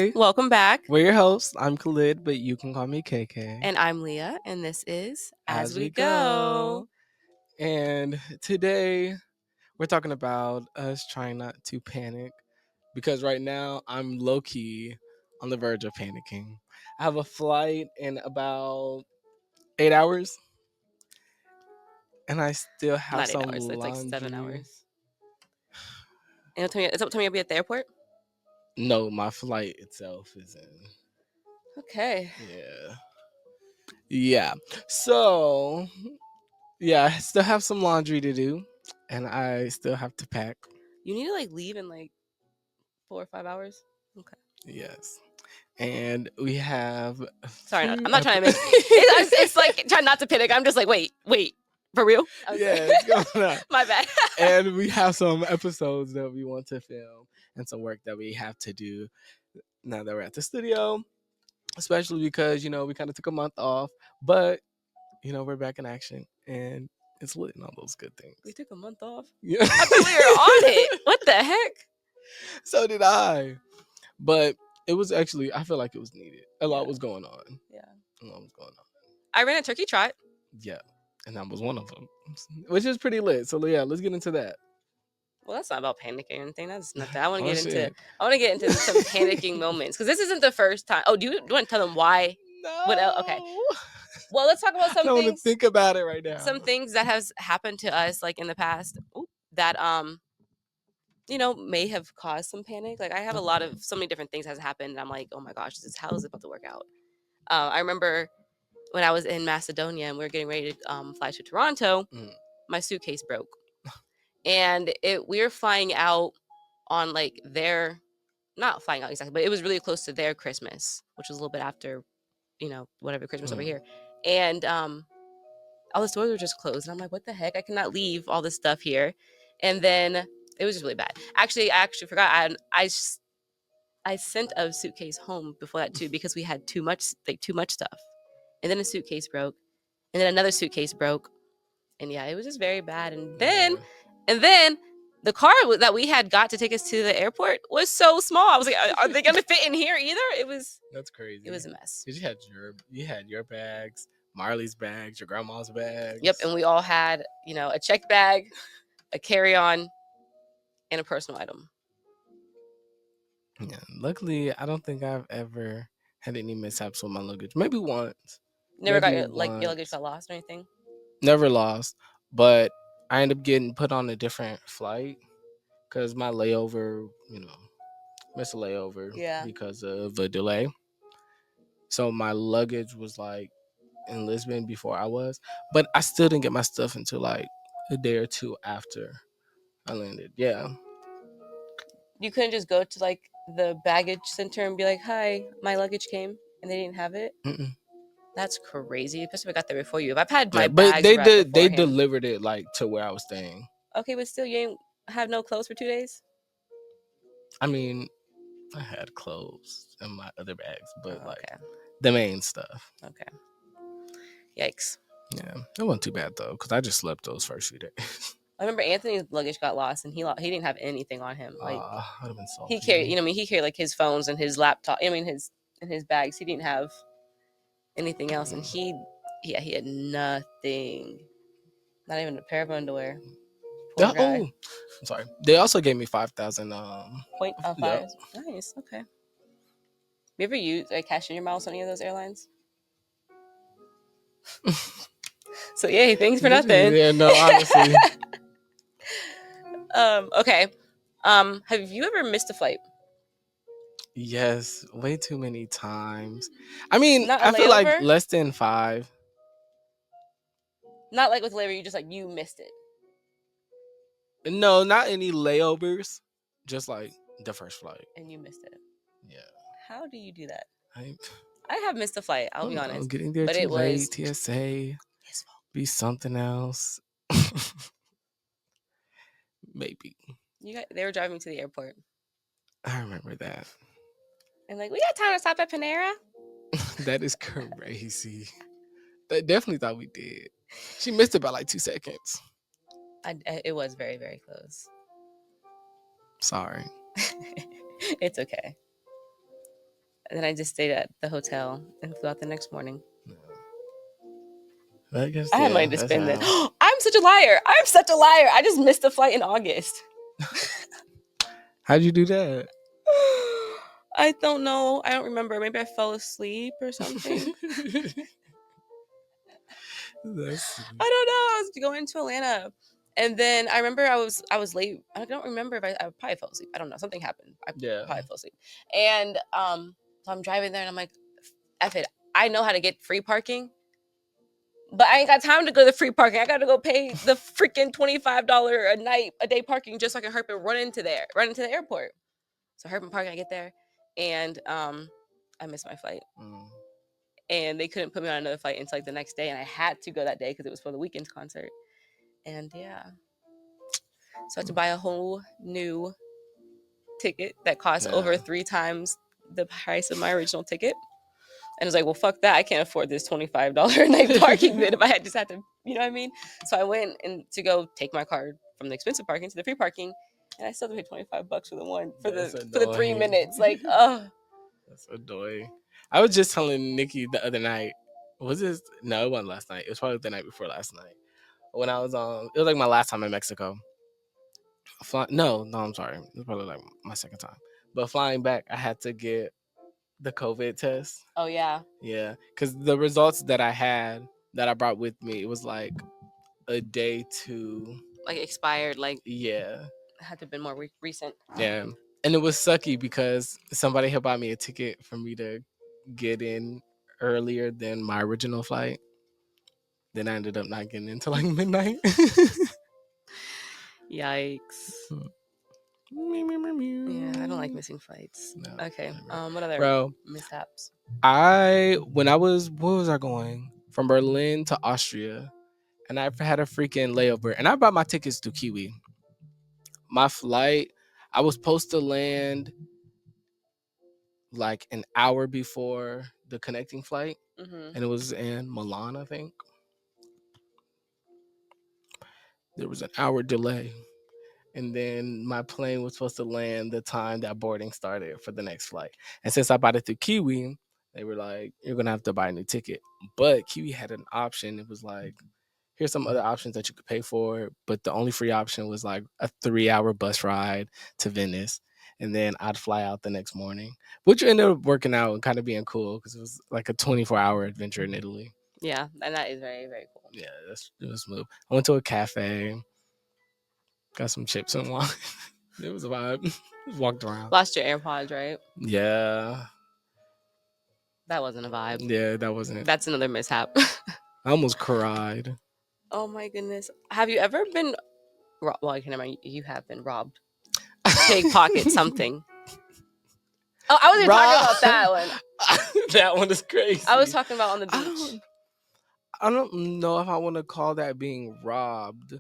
Hey, Welcome back. we're your hosts. I'm Khalid, but you can call me KK. And I'm Leah, and this is As We Go. Go. And today we're talking about us trying not to panic because right now I'm low key on the verge of panicking. I have a flight in about 8 hours, and I still have Not 8 some hours, it's like laundry. 7 hours. And what time you'll be at the airport? No, my flight itself is in. Okay. Yeah. So, yeah, I still have some laundry to do, and I still have to pack. You need to leave in 4 or 5 hours? Okay. Yes. And we have. Sorry, I'm not trying to make it's like trying not to panic. I'm just like, wait. For real? Yeah, it's going on. My bad. And we have some episodes that we want to film and some work that we have to do now that we're at the studio, especially because, we kind of took a month off, but, we're back in action and it's lit and all those good things. We took a month off? Yeah. I thought we were on it. What the heck? So did I. But it was actually, I feel like it was needed. A lot was going on. Yeah. A lot was going on. I ran a turkey trot. Yeah. And that was one of them, which is pretty lit. So yeah, let's get into that. Well, that's not about panicking or anything. That's nothing. I want to get into some panicking moments because this isn't the first time. Oh, do you want to tell them why? No. What else? Okay. Well, let's talk about some I don't things. want to think about it right now. Some things that has happened to us in the past that may have caused some panic. I have so many different things has happened. And I'm like, oh my gosh, how is it about to work out? I remember when I was in Macedonia and we were getting ready to fly to Toronto, my suitcase broke. And we were flying out on not flying out exactly, but it was really close to their Christmas, which was a little bit after, whatever Christmas over here. And all the stores were just closed. And I'm like, what the heck? I cannot leave all this stuff here. And then it was just really bad. Actually, I forgot. I sent a suitcase home before that too because we had too much stuff. And then a suitcase broke. And then another suitcase broke. And yeah, it was just very bad. And then the car that we had got to take us to the airport was so small. I was like, are they going to fit in here either? That's crazy. It was a mess. Because you had your bags, Marley's bags, your grandma's bags. Yep, and we all had, a checked bag, a carry-on, and a personal item. Yeah, luckily, I don't think I've ever had any mishaps with my luggage. Maybe once. Never got your luggage got lost or anything? Never lost, but I ended up getting put on a different flight because my layover, missed a layover because of a delay. So my luggage was in Lisbon before I was, but I still didn't get my stuff until a day or two after I landed. Yeah. You couldn't just go to the baggage center and be like, "Hi, my luggage came," and they didn't have it. Mm-mm. That's crazy. Especially if I got there before you. If I've had my but bags they delivered it to where I was staying. Okay, but still, you ain't have no clothes for 2 days. I mean, I had clothes in my other bags, but the main stuff. Okay. Yikes. Yeah, it wasn't too bad though, because I just slept those first few days. I remember Anthony's luggage got lost, and he didn't have anything on him. I'd have been salty. He carried, he carried his phones and his laptop. His bags. He didn't have anything else, and he had nothing. Not even a pair of underwear. Poor guy. I'm sorry. They also gave me 5,000. Point five. Yep. Nice. Okay. You ever use cash in your miles on any of those airlines? So yay, thanks for nothing. Yeah, no, honestly. Okay. Have you ever missed a flight? Yes, way too many times. I mean, I feel like less than 5. Not with layover, you just you missed it. No, not any layovers. Just the first flight. And you missed it. Yeah. How do you do that? I have missed a flight. I'll be honest. Getting there too late. TSA. Be something else. Maybe. They were driving me to the airport. I remember that. And we got time to stop at Panera. That is crazy. They definitely thought we did. She missed it by 2 seconds. It was very, very close. Sorry. It's okay. And then I just stayed at the hotel and flew out the next morning. I guess I had money to spend then. I'm such a liar. I just missed the flight in August. How'd you do that? I don't know. I don't remember. Maybe I fell asleep or something. I don't know. I was going to Atlanta, and then I remember I was late. I don't remember if I probably fell asleep. I don't know. Something happened. I probably fell asleep. And so I'm driving there, and I'm like, F it. I know how to get free parking, but I ain't got time to go to free parking. I got to go pay the freaking $25 a day parking just so I can hurry and run into the airport. So hurry and park, I get there, and I missed my flight. And they couldn't put me on another flight until like the next day, and I had to go that day because it was for the Weeknd's concert. And yeah, so I had to buy a whole new ticket that cost over 3 times the price of my original ticket. And I was like, well, fuck that. I can't afford this $25 a night parking bid if I just had to, you know what I mean? So I went to go take my card from the expensive parking to the free parking, and I still had to pay $25 for the one for the 3 minutes. Like, that's annoying. I was just telling Nikki the other night. Was this? No, it wasn't last night. It was probably the night before last night. When I was on, it was like my last time in Mexico. No, I'm sorry. It was probably like my second time. But flying back, I had to get the COVID test. Oh yeah. Yeah, because the results that I had that I brought with me, it was like a day to like expired. Like yeah, it had to have been more recent. Yeah, and it was sucky because somebody had bought me a ticket for me to get in earlier than my original flight. Then I ended up not getting into like midnight. Yikes. Yeah, I don't like missing flights. No, okay. What other mishaps? What was I going? From Berlin to Austria. And I had a freaking layover. And I bought my tickets to Kiwi. My flight, I was supposed to land like an hour before the connecting flight. And it was in Milan, I think. There was an hour delay. And then my plane was supposed to land the time that boarding started for the next flight. And since I bought it through Kiwi, they were like, you're going to have to buy a new ticket. But Kiwi had an option. It was like, here's some other options that you could pay for. But the only free option was like a 3-hour bus ride to Venice. And then I'd fly out the next morning, which ended up working out and kind of being cool because it was like a 24-hour adventure in Italy. Yeah, and that is very, very cool. Yeah, it was smooth. I went to a cafe, got some chips and wine. It was a vibe. Walked around. Lost your AirPods, right? Yeah. That wasn't a vibe. Yeah, that wasn't. That's another mishap. I almost cried. Oh my goodness. Have you ever been well, I can remember you have been robbed. Pickpocket something. Oh, I wasn't even talking about that one. That one is crazy. I was talking about on the beach. I don't know if I want to call that being robbed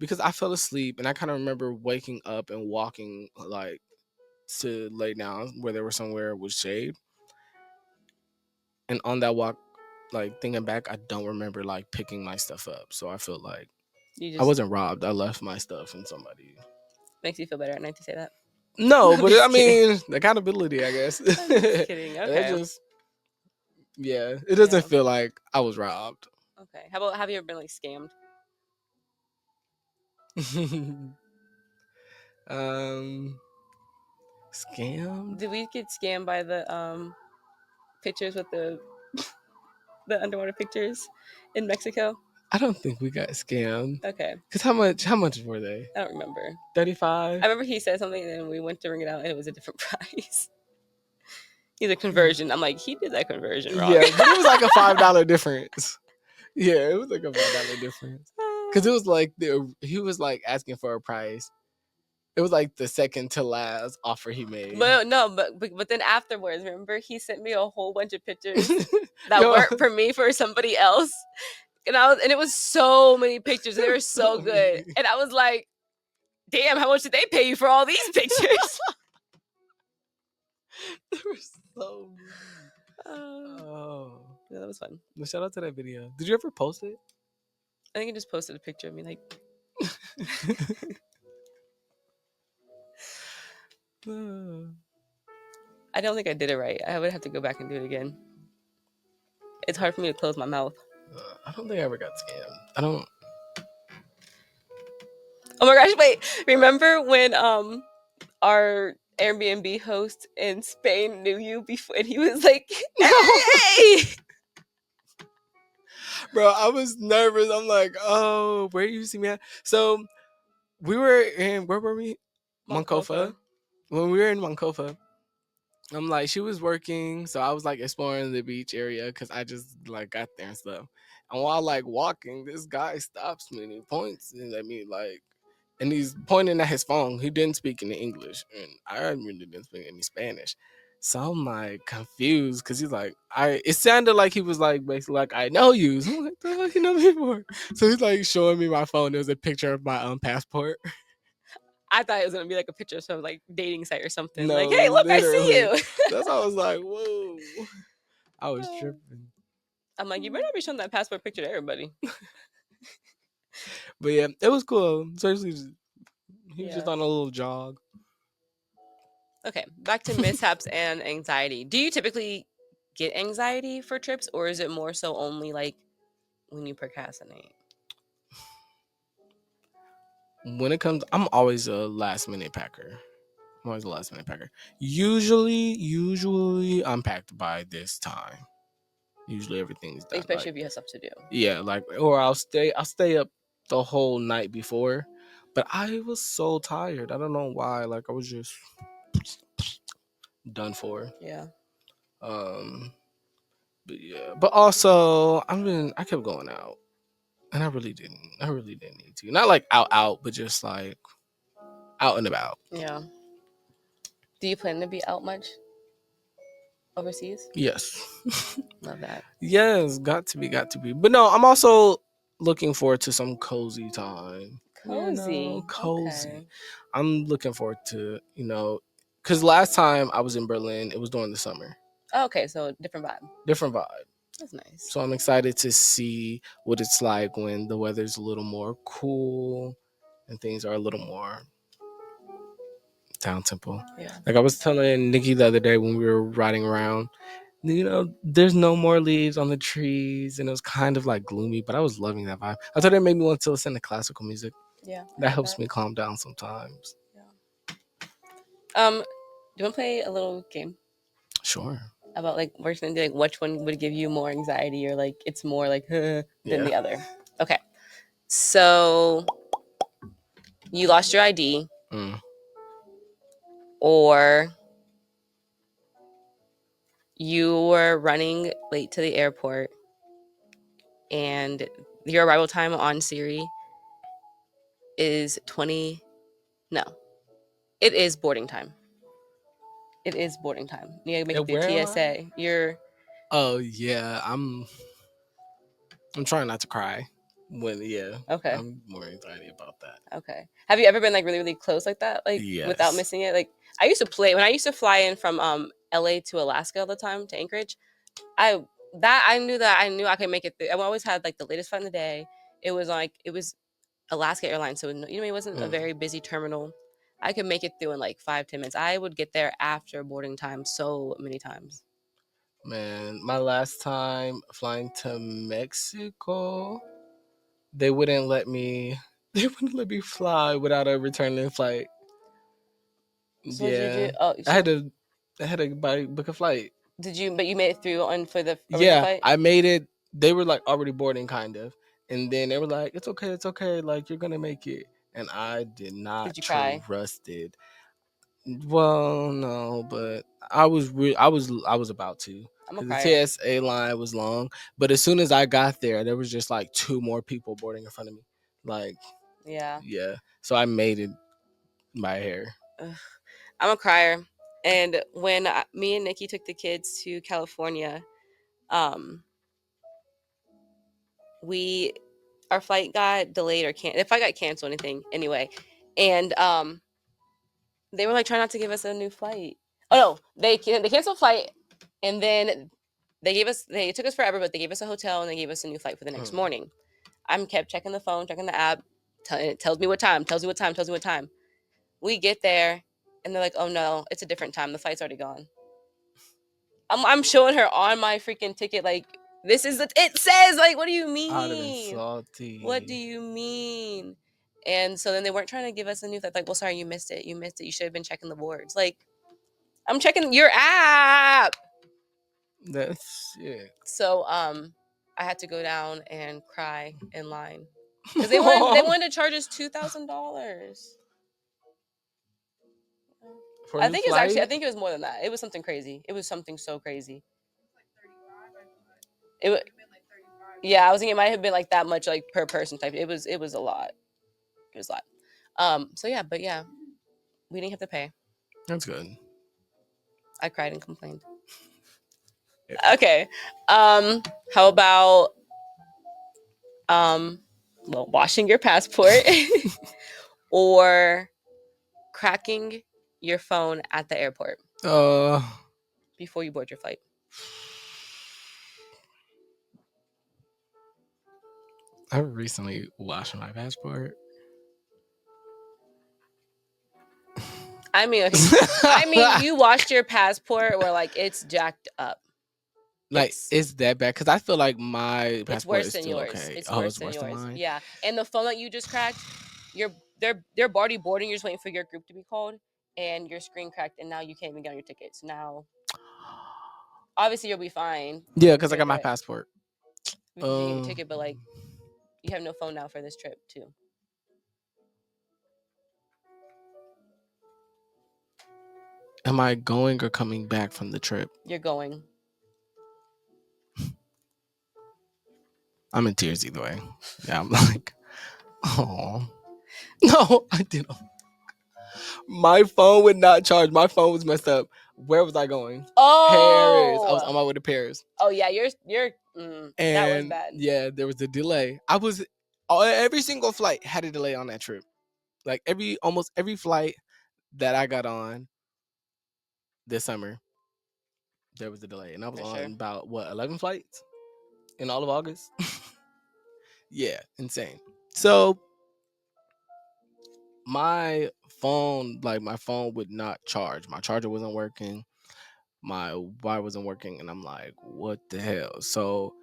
because I fell asleep and I kind of remember waking up and walking like to lay down where there was somewhere with shade. And on that walk, like thinking back, I don't remember like picking my stuff up. So I feel like I wasn't robbed. I left my stuff and somebody. Makes you feel better at night to say that? No, but I mean, accountability, I guess. I'm just kidding. Okay. It doesn't feel like I was robbed. Okay. How about, have you ever been like scammed? Scammed? Did we get scammed by the pictures with the underwater pictures in Mexico? I don't think we got scammed. Okay. Because how much were they? I don't remember. 35? I remember he said something and then we went to ring it out and it was a different price. He's a conversion. I'm like, he did that conversion wrong. Yeah, but it was like a $5 difference. Yeah, it was like a $5 difference. Because it was like he was like asking for a price. It was like the second to last offer he made. But no, but then afterwards, remember he sent me a whole bunch of pictures that weren't for me, for somebody else. And it was so many pictures. And they were so good. And I was like, damn, how much did they pay you for all these pictures? They were so mean. Yeah, that was fun. Well, shout out to that video. Did you ever post it? I think I just posted a picture of me like I don't think I did it right. I would have to go back and do it again. It's hard for me to close my mouth. I don't think I ever got scammed. I don't. Oh my gosh! Wait, remember when our Airbnb host in Spain knew you before, and he was like, "Hey!" Bro, I was nervous. I'm like, oh, where you see me at? So we were in, where were we? Moncofa. When we were in Moncofa, I'm like, she was working, so I was like exploring the beach area because I just like got there and stuff. And while like walking, this guy stops me and he points and at me like, and he's pointing at his phone. He didn't speak any English, and I really didn't speak any Spanish. So I'm like confused because he's like, it sounded like he was like basically like, I know you. So I'm like, the fuck you know me for? So he's like showing me my phone. There was a picture of my passport. I thought it was gonna be like a picture of some like dating site or something. No, like, hey, look, I see you. That's how I was like, whoa. I was tripping. I'm like, you better not be showing that passport picture to everybody. But yeah, it was cool. Seriously, he was just on a little jog. Okay, back to mishaps and anxiety. Do you typically get anxiety for trips, or is it more so only like when you procrastinate? When it comes, I'm always a last minute packer. I'm always a last minute packer. Usually I'm packed by this time. Usually everything's done. Especially if you have stuff to do. Yeah, like, or I'll stay up the whole night before. But I was so tired. I don't know why. Like I was just done for. Yeah. But yeah. But also I kept going out. And I really didn't need to. Not like out, but just like out and about. Yeah. Do you plan to be out much overseas? Yes. Love that. Yes, got to be. But no, I'm also looking forward to some cozy time. Cozy. Cozy. Okay. I'm looking forward to, because last time I was in Berlin, it was during the summer. Oh, okay, so different vibe. That's nice. So I'm excited to see what it's like when the weather's a little more cool and things are a little more down tempo. Yeah. Like I was telling Nikki the other day when we were riding around, there's no more leaves on the trees, and it was kind of like gloomy, but I was loving that vibe. I thought it made me want to listen to classical music. Yeah. That helps me calm down sometimes. Yeah. Do you want to play a little game? Sure. About like which one would give you more anxiety, or like it's more like than the other. Okay. So you lost your ID, or you were running late to the airport, and your arrival time on Siri is 20. No, it is boarding time. It is boarding time. You gotta make it through TSA. You're. Oh yeah, I'm trying not to cry. Okay. I'm more anxiety about that. Okay. Have you ever been like really, really close like that? Like without missing it? Like I used to play when I used to fly in from LA to Alaska all the time to Anchorage. I knew I could make it through. I always had like the latest flight in the day. It was Alaska Airlines, so it wasn't a very busy terminal. I could make it through in like 5-10 minutes. I would get there after boarding time so many times. Man, my last time flying to Mexico, they wouldn't let me fly without a returning flight. So what did you do? Oh, I had to book a flight. Did you? But you made it through for the flight? I made it. They were like already boarding, kind of, and then they were like, "It's okay, like you're gonna make it." And I did not. Did you cry? Trusted. Well, no, but I was about to. The TSA line was long, but as soon as I got there was just like 2 more people boarding in front of me. Like, yeah. So I made it by hair. Ugh. I'm a crier, and when me and Nikki took the kids to California, our flight got delayed or the flight got canceled, anything anyway, and they were like trying not to give us a new flight. Oh no, they canceled flight, and then they took us forever, but they gave us a hotel and they gave us a new flight for the next morning. I kept checking the phone, checking the app. It tells me what time. We get there, and they're like, "Oh no, it's a different time. The flight's already gone." I'm showing her on my freaking ticket, like, this is it says, like, what do you mean? I'd have been salty. What do you mean? And so then they weren't trying to give us a new thing. Like, well, sorry, you missed it. You should have been checking the boards. Like, I'm checking your app. That's it. So I had to go down and cry in line because they wanted to charge us $2,000. I think it was more than that. It was something crazy. It was something so crazy. I was thinking it might have been like that much, like, per person type. It was a lot. It was a lot. So yeah, but yeah, we didn't have to pay. That's good. I cried and complained. Okay. How about washing your passport or cracking your phone at the airport before you board your flight? I recently washed my passport. I mean, you washed your passport where, like, it's jacked up. Like, it's that bad? Because I feel like my passport is still yours. okay. It's worse than mine? Yeah. And the phone that you just cracked, they're already boarding. You're just waiting for your group to be called, and your screen cracked, and now you can't even get on your tickets. Now, obviously, you'll be fine. Yeah, because I got my passport. You can get your ticket, but, like, you have no phone now for this trip too. Am I going or coming back from the trip? You're going. I'm in tears either way. Yeah, I'm like, oh. No, I didn't. My phone would not charge. My phone was messed up. Where was I going? Oh, Paris. I was on my way to Paris. Oh yeah, you're and that was bad. Yeah, there was a delay. Every single flight had a delay on that trip. Like almost every flight that I got on this summer, there was a delay, and I was on about 11 flights in all of August. Yeah, insane. So my phone would not charge. My charger wasn't working. My wire wasn't working, and I'm like, what the hell? So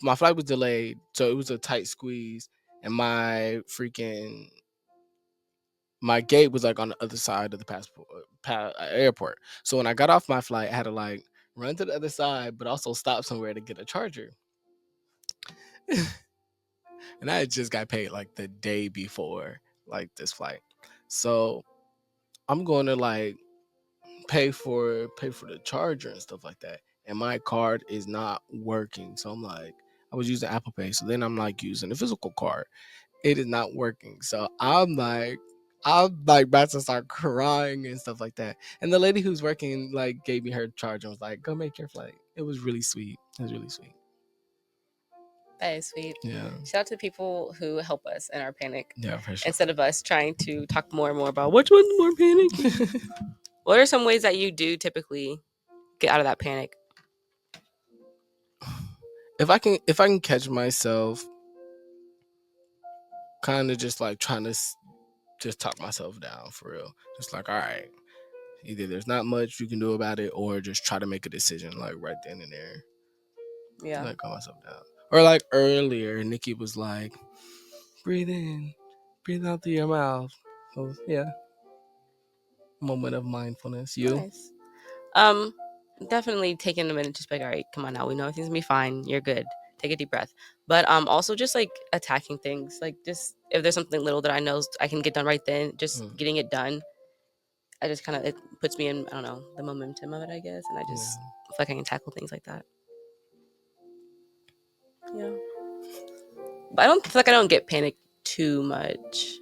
my flight was delayed, so it was a tight squeeze, and my gate was like on the other side of the airport. So when I got off my flight, I had to like run to the other side, but also stop somewhere to get a charger. And I had just got paid like the day before like this flight, so I'm going to like pay for the charger and stuff like that, and my card is not working. So I'm like, I was using Apple Pay, so then I'm like using the physical card. It is not working. So I'm like about to start crying and stuff like that. And the lady who's working like gave me her charger and was like, go make your flight. It was really sweet. That is sweet. Yeah. Shout out to people who help us in our panic. Yeah, for sure. Instead of us trying to talk more and more about which one's more panic. What are some ways that you do typically get out of that panic? If I can catch myself kind of just like trying to just talk myself down for real. Just like, all right, either there's not much you can do about it, or just try to make a decision like right then and there. Yeah. Like calm myself down. Or like earlier, Nikki was like, breathe in, breathe out through your mouth. So yeah. Moment of mindfulness. You? Nice. Definitely taking a minute to be like, all right, come on now. We know everything's gonna be fine. You're good. Take a deep breath. But also just like attacking things. Like, just if there's something little that I know I can get done right then, just getting it done. I just kind of, it puts me in, I don't know, the momentum of it, I guess. And I just feel like I can tackle things like that. Yeah. But I don't feel like I don't get panicked too much.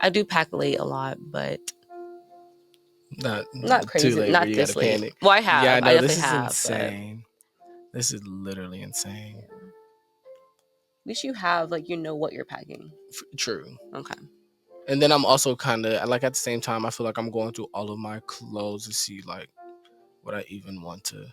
I do pack late a lot, but not crazy. Too late not this late. Panic. Well, I have. Yeah, no, I this is have, insane. This is literally insane. Yeah. At least you have, like, you know what you're packing. True. Okay. And then I'm also kind of like, at the same time, I feel like I'm going through all of my clothes to see like what I even want to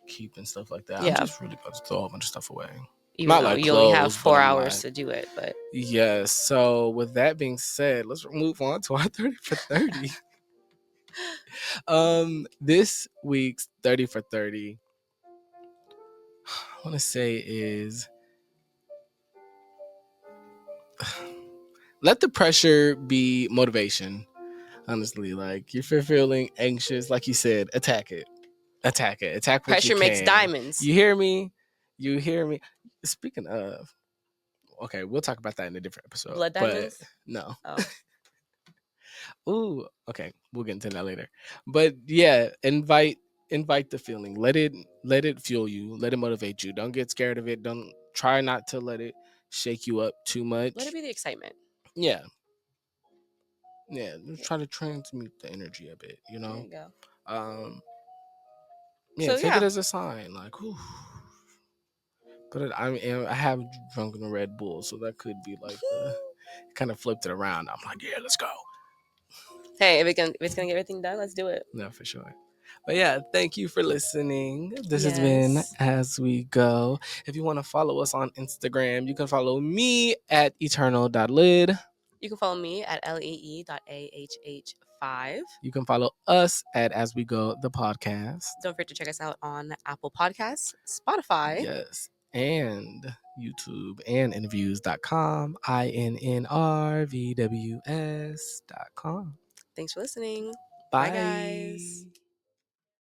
keep and stuff like that. Yeah. I'm just really about to throw a whole bunch of stuff away. Even not though like you clothes, only have 4 hours to do it, but yes. So with that being said, let's move on to our 30 for 30. This week's 30 for 30 I want to say is let the pressure be motivation. Honestly, like if you're feeling anxious, like you said, attack it. Attack it. Attack what you Pressure makes can. diamonds. You hear me? You hear me? Speaking of, okay, we'll talk about that in a different episode. Blood diamonds? But no. Oh. Ooh, okay, we'll get into that later. But yeah, invite the feeling. Let it fuel you. Let it motivate you. Don't get scared of it. Don't try not to let it shake you up too much. Let it be the excitement. Yeah. Yeah, try to transmute the energy a bit, you know? There you go. Yeah, so, take it as a sign, like, whew. But I have drunken a Red Bull, so that could be like kind of flipped it around. I'm like, yeah, let's go. Hey, if it's gonna get everything done, let's do it. No, for sure. But yeah, thank you for listening. This has been As We Go. If you want to follow us on Instagram, you can follow me at eternal.lid. You can follow me at lee.ahh5. You can follow us at As We Go, the podcast. Don't forget to check us out on Apple Podcasts, Spotify. Yes. And YouTube and interviews.com, INNRVWS.com. Thanks for listening. Bye, guys.